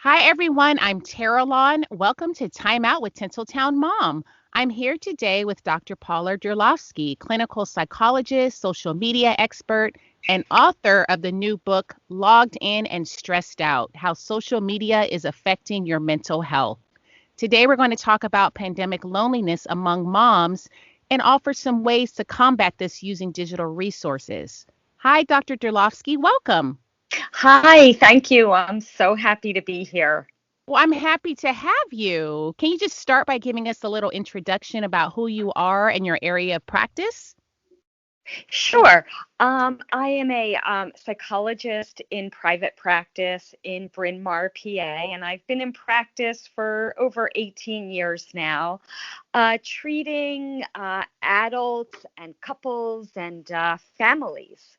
Hi, everyone. I'm Tara Lawn. Welcome to Time Out with Tinseltown Mom. I'm here today with Dr. Paula Durlofsky, clinical psychologist, social media expert, and author of the new book, Logged In and Stressed Out: How Social Media is Affecting Your Mental Health. Today, we're going to talk about pandemic loneliness among moms and offer some ways to combat this using digital resources. Hi, Dr. Durlofsky. Welcome. Hi, thank you. I'm so happy to be here. Well, I'm happy to have you. Can you just start by giving us a little introduction about who you are and your area of practice? Sure. I am a psychologist in private practice in Bryn Mawr, PA, and I've been in practice for over 18 years now, treating adults and couples and families.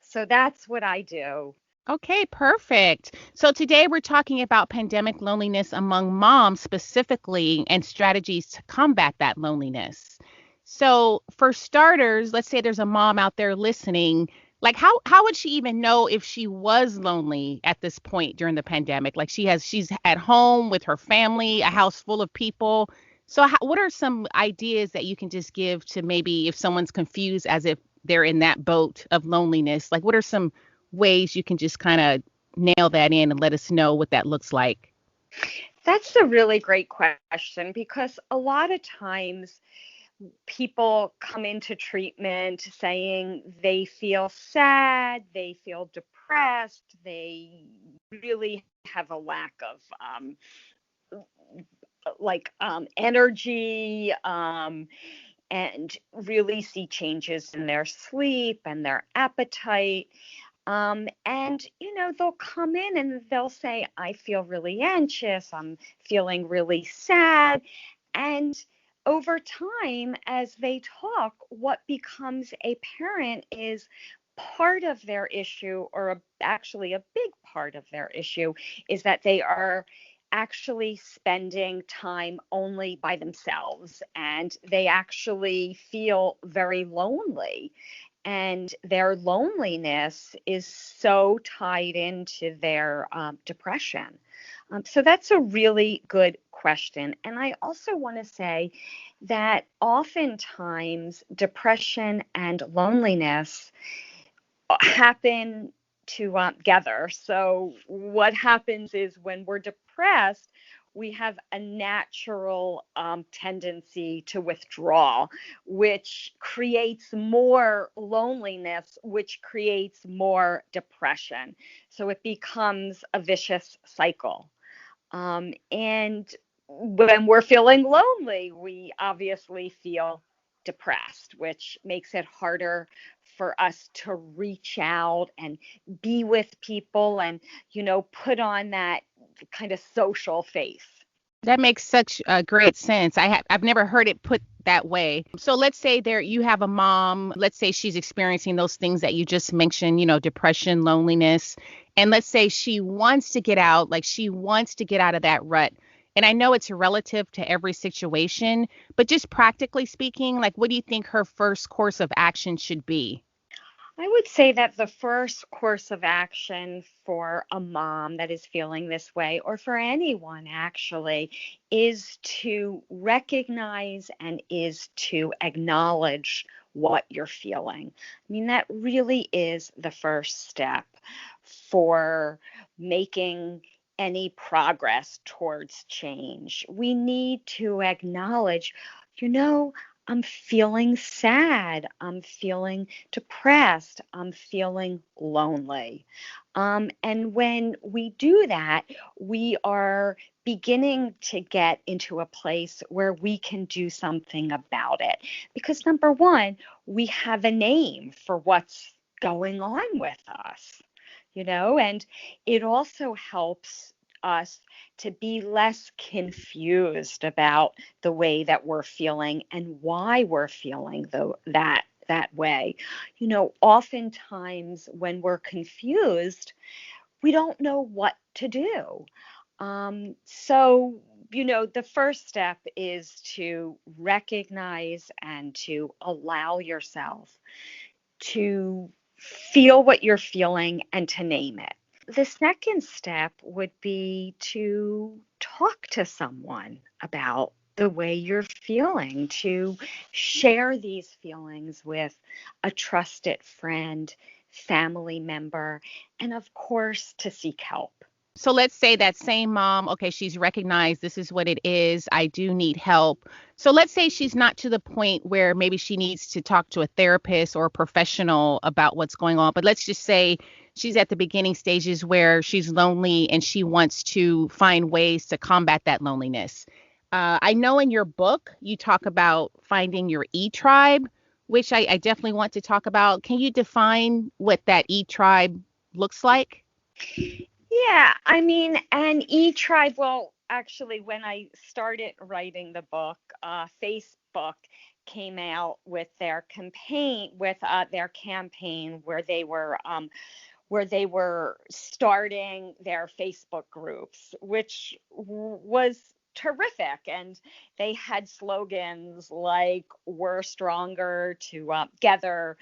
So that's what I do. Okay, perfect. So today we're talking about pandemic loneliness among moms specifically and strategies to combat that loneliness. So, for starters, let's say there's a mom out there listening. Like how would she even know if she was lonely at this point during the pandemic? Like she's at home with her family, a house full of people. So what are some ideas that you can just give to maybe if someone's confused as if they're in that boat of loneliness? Like what are some ways you can just kind of nail that in and let us know what that looks like? That's a really great question because a lot of times people come into treatment saying they feel sad, they feel depressed, they really have a lack of energy, and really see changes in their sleep and their appetite. And they'll come in and they'll say, I feel really anxious, I'm feeling really sad. And over time, as they talk, what becomes apparent is part of their issue, or actually a big part of their issue, is that they are actually spending time only by themselves and they actually feel very lonely, and their loneliness is so tied into their depression. So that's a really good question. And I also want to say that oftentimes depression and loneliness happen together. So what happens is when we're depressed, we have a natural tendency to withdraw, which creates more loneliness, which creates more depression. So it becomes a vicious cycle. And when we're feeling lonely, we obviously feel depressed, which makes it harder for us to reach out and be with people and, put on that kind of social face. That makes such great sense. I've never heard it put that way. So let's say there you have a mom, let's say she's experiencing those things that you just mentioned, depression, loneliness, and let's say she wants to get out, like she wants to get out of that rut. And I know it's relative to every situation, but just practically speaking, like what do you think her first course of action should be? I would say that the first course of action for a mom that is feeling this way, or for anyone actually, is to recognize and is to acknowledge what you're feeling. I mean, that really is the first step for making any progress towards change. We need to acknowledge, you know, I'm feeling sad. I'm feeling depressed. I'm feeling lonely. And when we do that, we are beginning to get into a place where we can do something about it. Because number one, we have a name for what's going on with us, and it also helps us to be less confused about the way that we're feeling and why we're feeling that way. Oftentimes when we're confused, we don't know what to do. So the first step is to recognize and to allow yourself to feel what you're feeling and to name it. the second step would be to talk to someone about the way you're feeling, to share these feelings with a trusted friend, family member, and of course, to seek help. So let's say that same mom, okay, she's recognized this is what it is. I do need help. So let's say she's not to the point where maybe she needs to talk to a therapist or a professional about what's going on. But let's just say she's at the beginning stages where she's lonely and she wants to find ways to combat that loneliness. I know in your book you talk about finding your tribe, which I definitely want to talk about. Can you define what that tribe looks like? Yeah, I mean, an e-tribe, well, actually, when I started writing the book, Facebook came out with their campaign where they were starting their Facebook groups, which was terrific. And they had slogans like "We're stronger together,"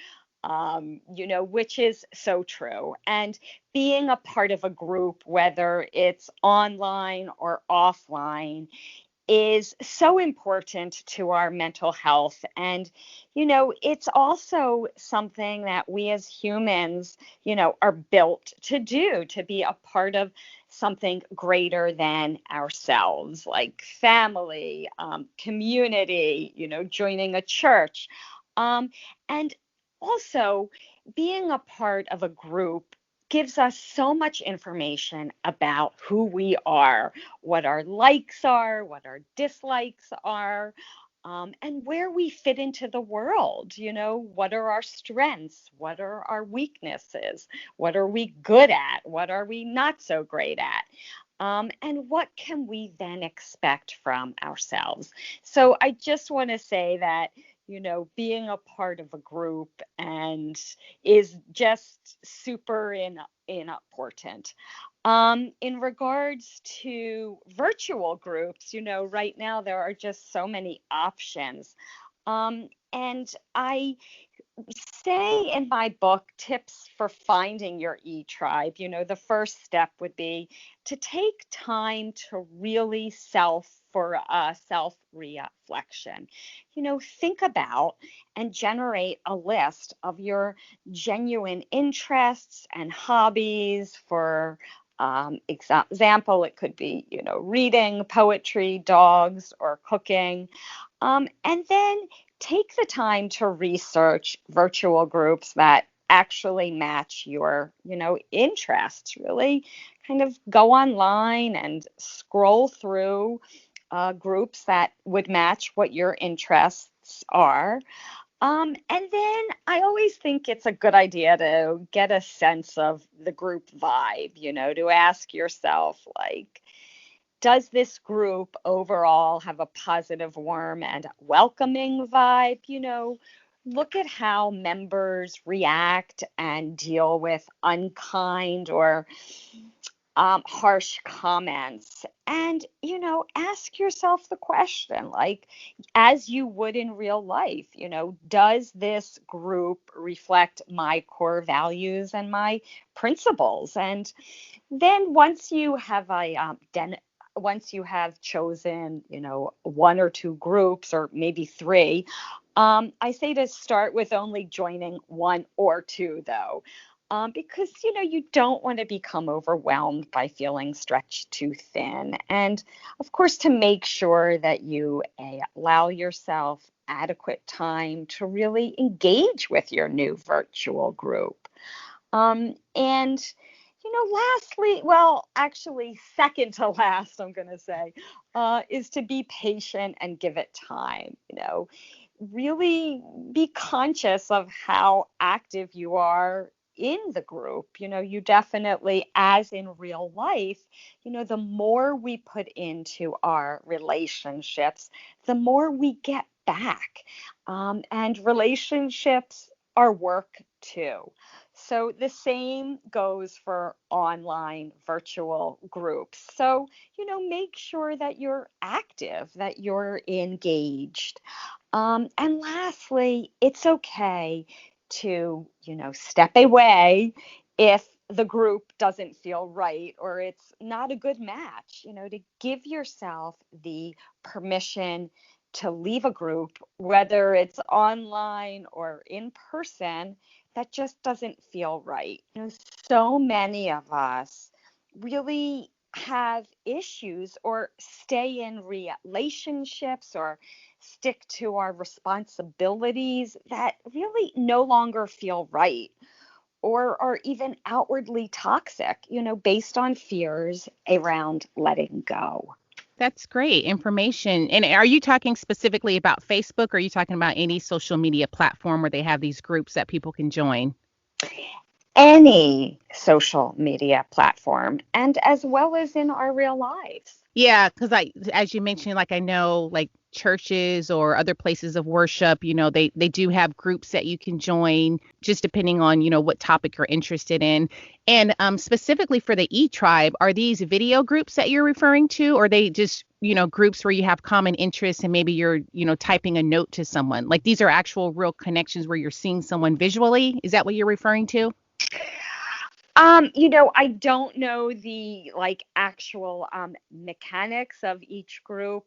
which is so true. And being a part of a group, whether it's online or offline, is so important to our mental health. And, it's also something that we as humans, are built to do, to be a part of something greater than ourselves, like family, community, joining a church. And also, being a part of a group gives us so much information about who we are, what our likes are, what our dislikes are, and where we fit into the world. What are our strengths? What are our weaknesses? What are we good at? What are we not so great at? And what can we then expect from ourselves? So I just want to say that, being a part of a group and is just super important. In regards to virtual groups, right now there are just so many options. And I say in my book, tips for finding your tribe. The first step would be to take time to really self reflection. Think about and generate a list of your genuine interests and hobbies. For example, it could be, reading, poetry, dogs, or cooking. And then take the time to research virtual groups that actually match your, interests. Really kind of go online and scroll through groups that would match what your interests are. And then I always think it's a good idea to get a sense of the group vibe, to ask yourself, like, does this group overall have a positive, warm, and welcoming vibe? Look at how members react and deal with unkind or harsh comments. And, ask yourself the question, like, as you would in real life, does this group reflect my core values and my principles? And then once you have chosen, one or two groups or maybe three, I say to start with only joining one or two, though, because, you don't want to become overwhelmed by feeling stretched too thin. And of course, to make sure that you allow yourself adequate time to really engage with your new virtual group. And lastly, well, actually, second to last, I'm going to say, is to be patient and give it time. Really be conscious of how active you are in the group. You definitely, as in real life, the more we put into our relationships, the more we get back. And relationships are work too. So the same goes for online virtual groups. So, make sure that you're active, that you're engaged. And lastly, it's okay to, step away if the group doesn't feel right or it's not a good match, to give yourself the permission to leave a group, whether it's online or in person, that just doesn't feel right. So many of us really have issues or stay in relationships or stick to our responsibilities that really no longer feel right or are even outwardly toxic, based on fears around letting go. That's great information. And are you talking specifically about Facebook, or are you talking about any social media platform where they have these groups that people can join? Any social media platform, and as well as in our real lives. Yeah, because as you mentioned, like I know, like churches or other places of worship, they do have groups that you can join, just depending on what topic you're interested in. And specifically for the etribe, are these video groups that you're referring to, or are they just groups where you have common interests and maybe you're typing a note to someone? Like these are actual real connections where you're seeing someone visually. Is that what you're referring to? I don't know the actual mechanics of each group.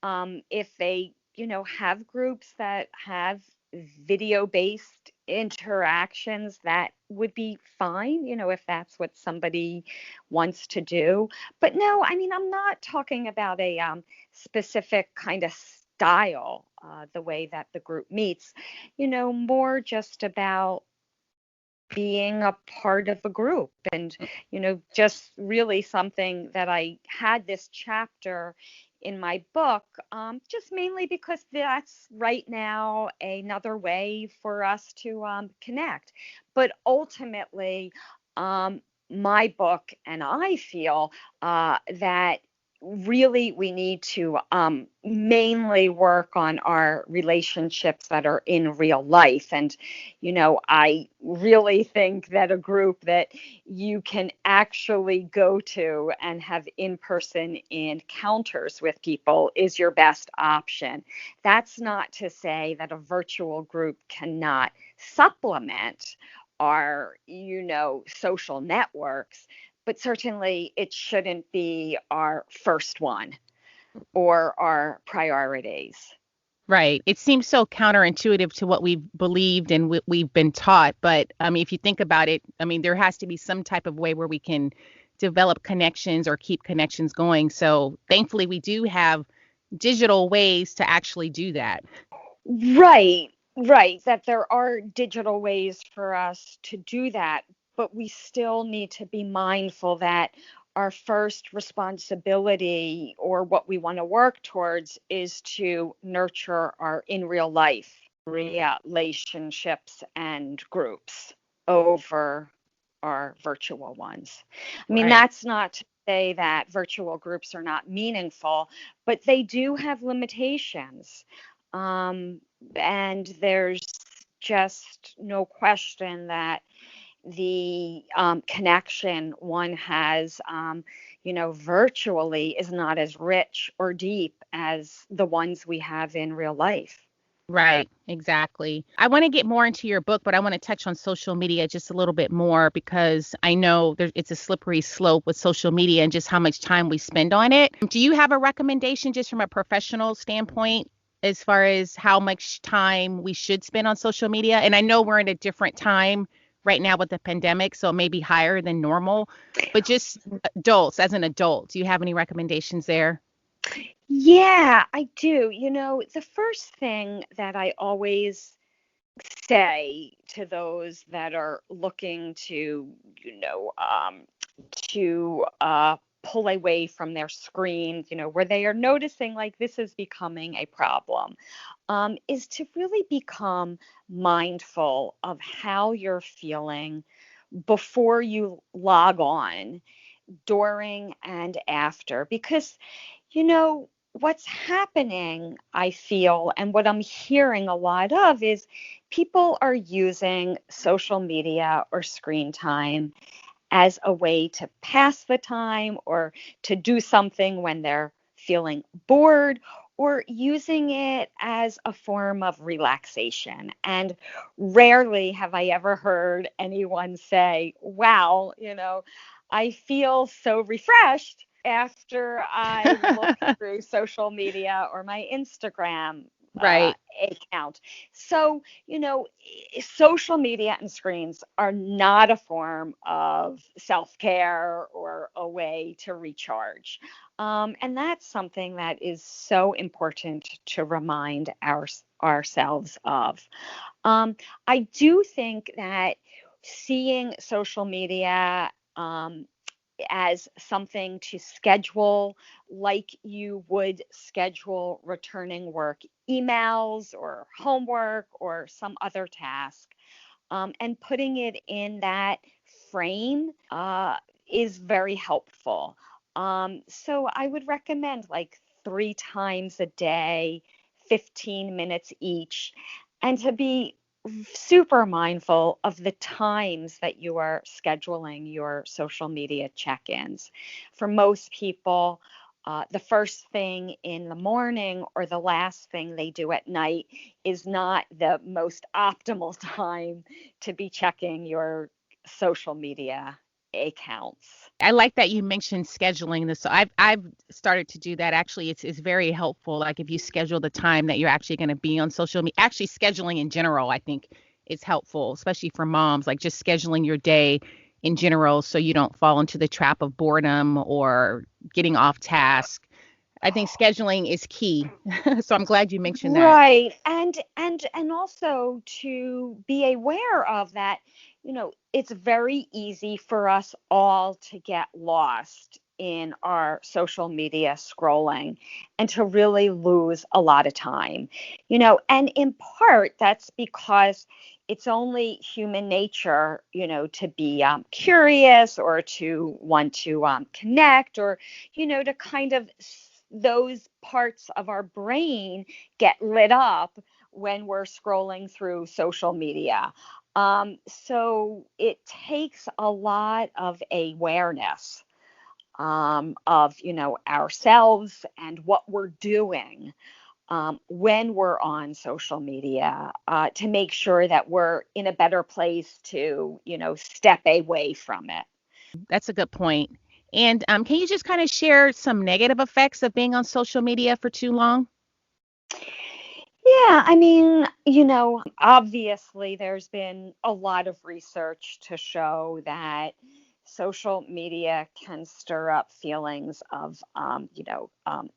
If they, have groups that have video-based interactions, that would be fine, if that's what somebody wants to do. But no, I'm not talking about a specific kind of style, the way that the group meets, more just about being a part of a group. And just really something that I had this chapter in my book, just mainly because that's right now another way for us to connect. But ultimately, my book and I feel that really we need to mainly work on our relationships that are in real life. And I really think that a group that you can actually go to and have in-person encounters with people is your best option. That's not to say that a virtual group cannot supplement our social networks, but certainly it shouldn't be our first one or our priorities. Right. It seems so counterintuitive to what we've believed and we've been taught. But I mean, if you think about it, I mean, there has to be some type of way where we can develop connections or keep connections going. So thankfully, we do have digital ways to actually do that. Right, right. That there are digital ways for us to do that, but we still need to be mindful that our first responsibility or what we want to work towards is to nurture our in real life relationships and groups over our virtual ones. I mean, Right. that's not to say that virtual groups are not meaningful, but they do have limitations. Um, and there's just no question that the connection one has, virtually is not as rich or deep as the ones we have in real life. Right, exactly. I want to get more into your book, but I want to touch on social media just a little bit more because I know it's a slippery slope with social media and just how much time we spend on it. Do you have a recommendation just from a professional standpoint as far as how much time we should spend on social media? And I know we're in a different time right now with the pandemic, so it may be higher than normal, but just adults, as an adult, do you have any recommendations there? Yeah, I do. The first thing that I always say to those that are looking to, pull away from their screens, where they are noticing like this is becoming a problem, is to really become mindful of how you're feeling before you log on, during and after, because what's happening, I feel, and what I'm hearing a lot of is people are using social media or screen time as a way to pass the time or to do something when they're feeling bored or using it as a form of relaxation. And rarely have I ever heard anyone say, wow, I feel so refreshed after I look through social media or my Instagram Right. account. So, social media and screens are not a form of self care or a way to recharge. And that's something that is so important to remind ourselves of. I do think that seeing social media as something to schedule, like you would schedule returning work emails or homework or some other task, and putting it in that frame is very helpful. So I would recommend like 3 times a day, 15 minutes each, and to be super mindful of the times that you are scheduling your social media check-ins. For most people, the first thing in the morning or the last thing they do at night is not the most optimal time to be checking your social media accounts. I like that you mentioned scheduling this. So I've started to do that. Actually, it's very helpful. Like if you schedule the time that you're actually going to be on social media, actually scheduling in general, I think is helpful, especially for moms. Like just scheduling your day in general, so you don't fall into the trap of boredom or getting off task. I think scheduling is key. So I'm glad you mentioned that. Right. And also to be aware of that, it's very easy for us all to get lost in our social media scrolling and to really lose a lot of time. And in part that's because it's only human nature, to be curious or to want to connect, or, to kind of those parts of our brain get lit up when we're scrolling through social media. So it takes a lot of awareness of, ourselves and what we're doing when we're on social media, to make sure that we're in a better place to, step away from it. That's a good point. And can you just kind of share some negative effects of being on social media for too long? Yeah, I mean, obviously there's been a lot of research to show that social media can stir up feelings of,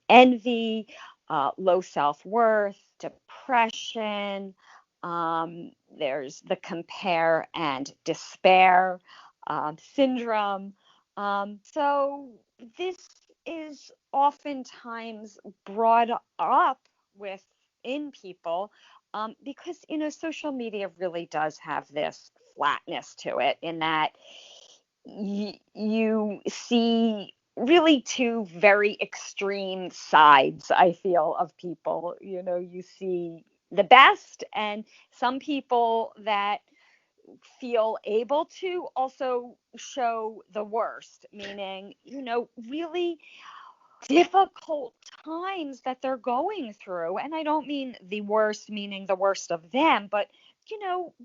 envy, low self-worth, depression. There's the compare and despair syndrome. So this is oftentimes brought up with in people, because social media really does have this flatness to it, in that you see really two very extreme sides, I feel, of people. You see the best, and some people that feel able to also show the worst, meaning, really difficult times that they're going through. And I don't mean the worst, meaning the worst of them, but,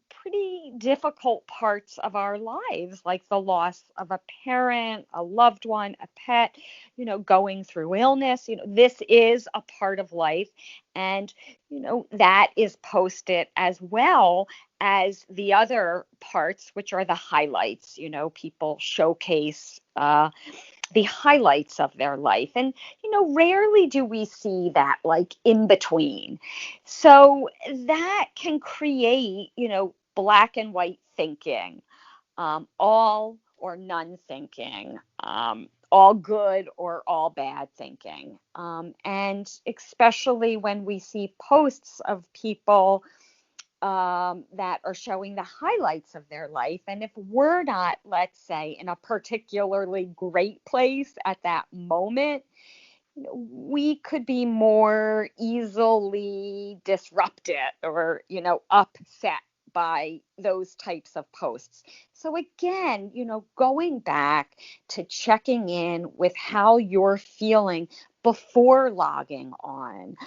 pretty difficult parts of our lives, like the loss of a parent, a loved one, a pet, going through illness. This is a part of life. And, that is posted as well as the other parts, which are the highlights. People showcase the highlights of their life. And, rarely do we see that like in between. So that can create, black and white thinking, all or none thinking, all good or all bad thinking. And especially when we see posts of people that are showing the highlights of their life. And if we're not, let's say, in a particularly great place at that moment, we could be more easily disrupted or, upset by those types of posts. So again, going back to checking in with how you're feeling before logging on,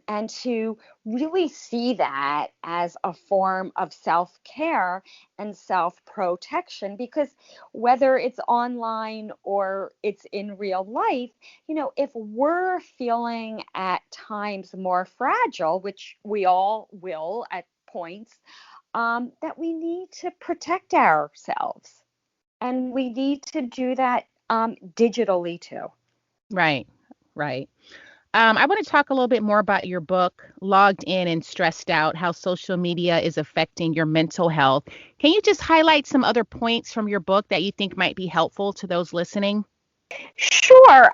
and to really see that as a form of self-care and self-protection. Because whether it's online or it's in real life, if we're feeling at times more fragile, which we all will at points, that we need to protect ourselves. And we need to do that digitally too. Right. Right. I want to talk a little bit more about your book, Logged In and Stressed Out: How Social Media is Affecting Your Mental Health. Can you just highlight some other points from your book that you think might be helpful to those listening? Sure.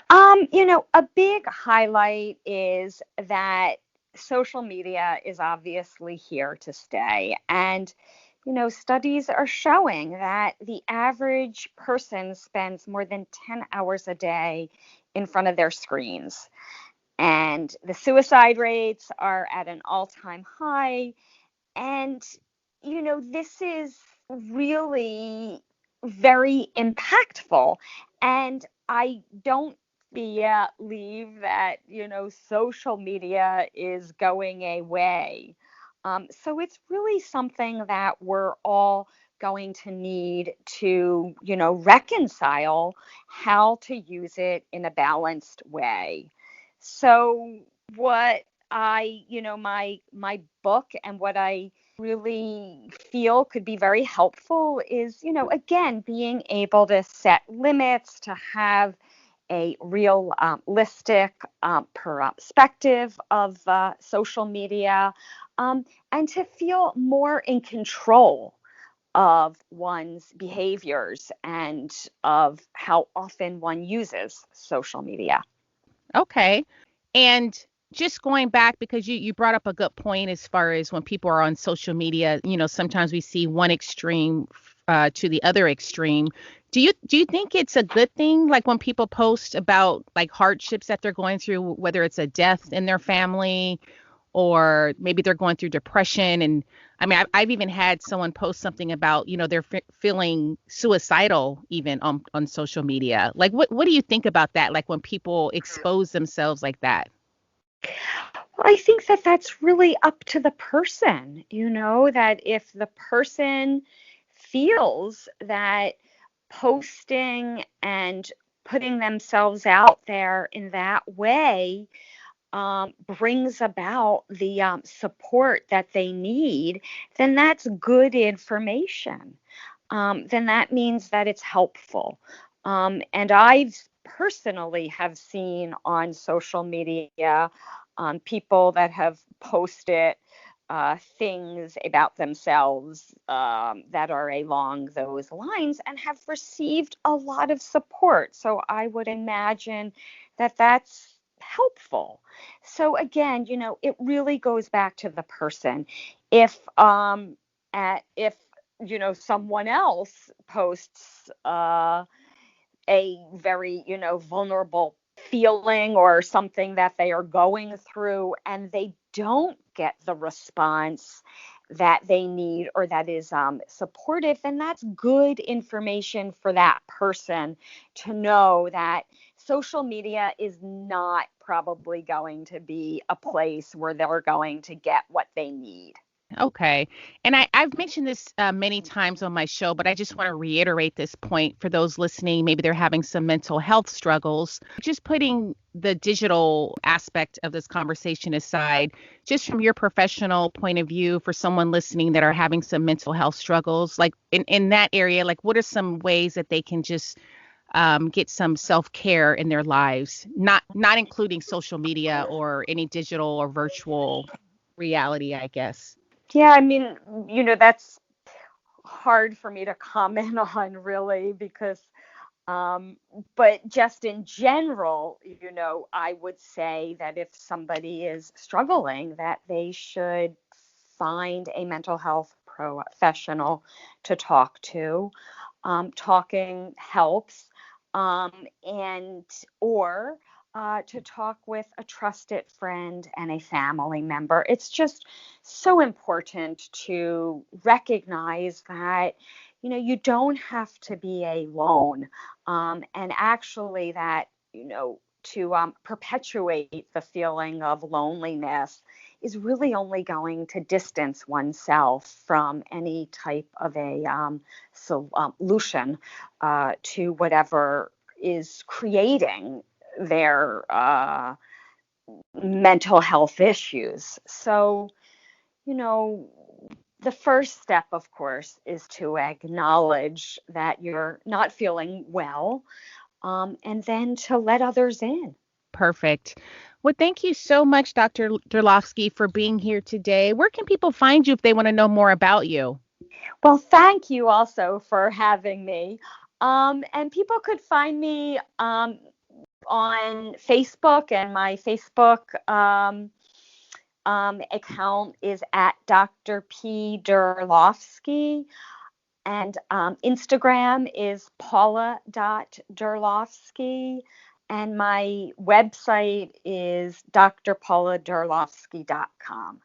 A big highlight is that social media is obviously here to stay. And, studies are showing that the average person spends more than 10 hours a day in front of their screens. And the suicide rates are at an all-time high. And, this is really very impactful. And I don't believe that, social media is going away. So it's really something that we're all going to need to, reconcile how to use it in a balanced way. So what my book and what I really feel could be very helpful is, again, being able to set limits, to have a realistic perspective of social media, and to feel more in control of one's behaviors and of how often one uses social media. Okay. And just going back, because you brought up a good point as far as when people are on social media, sometimes we see one extreme to the other extreme. Do you think it's a good thing, like when people post about like hardships that they're going through, whether it's a death in their family or maybe they're going through depression? And I mean, I've even had someone post something about, they're feeling suicidal even on social media. Like, what do you think about that? Like when people expose themselves like that? Well, I think that that's really up to the person, that if the person feels that posting and putting themselves out there in that way brings about the support that they need, then that's good information. Then that means that it's helpful. And I've personally have seen on social media people that have posted things about themselves that are along those lines and have received a lot of support. So I would imagine that that's helpful. So again, it really goes back to the person. If someone else posts a very, vulnerable feeling or something that they are going through and they don't get the response that they need or that is supportive, then that's good information for that person to know that social media is not probably going to be a place where they're going to get what they need. Okay. And I've mentioned this many times on my show, but I just want to reiterate this point for those listening. Maybe they're having some mental health struggles. Just putting the digital aspect of this conversation aside, just from your professional point of view, for someone listening that are having some mental health struggles, like in that area, like what are some ways that they can just get some self-care in their lives, not including social media or any digital or virtual reality, I guess. Yeah, I mean, that's hard for me to comment on really because but just in general, I would say that if somebody is struggling, that they should find a mental health professional to talk to. Talking helps, and or to talk with a trusted friend and a family member. It's just so important to recognize that you don't have to be alone, and actually that perpetuate the feeling of loneliness is really only going to distance oneself from any type of a solution to whatever is creating their mental health issues. So, you know, the first step, of course, is to acknowledge that you're not feeling well, and then to let others in. Perfect. Well, thank you so much, Dr. Durlofsky, for being here today. Where can people find you if they want to know more about you? Well, thank you also for having me. And people could find me on Facebook, and my Facebook account is at Dr. P. Durlofsky. And Instagram is paula.durlofsky. And my website is drpauladurlofsky.com.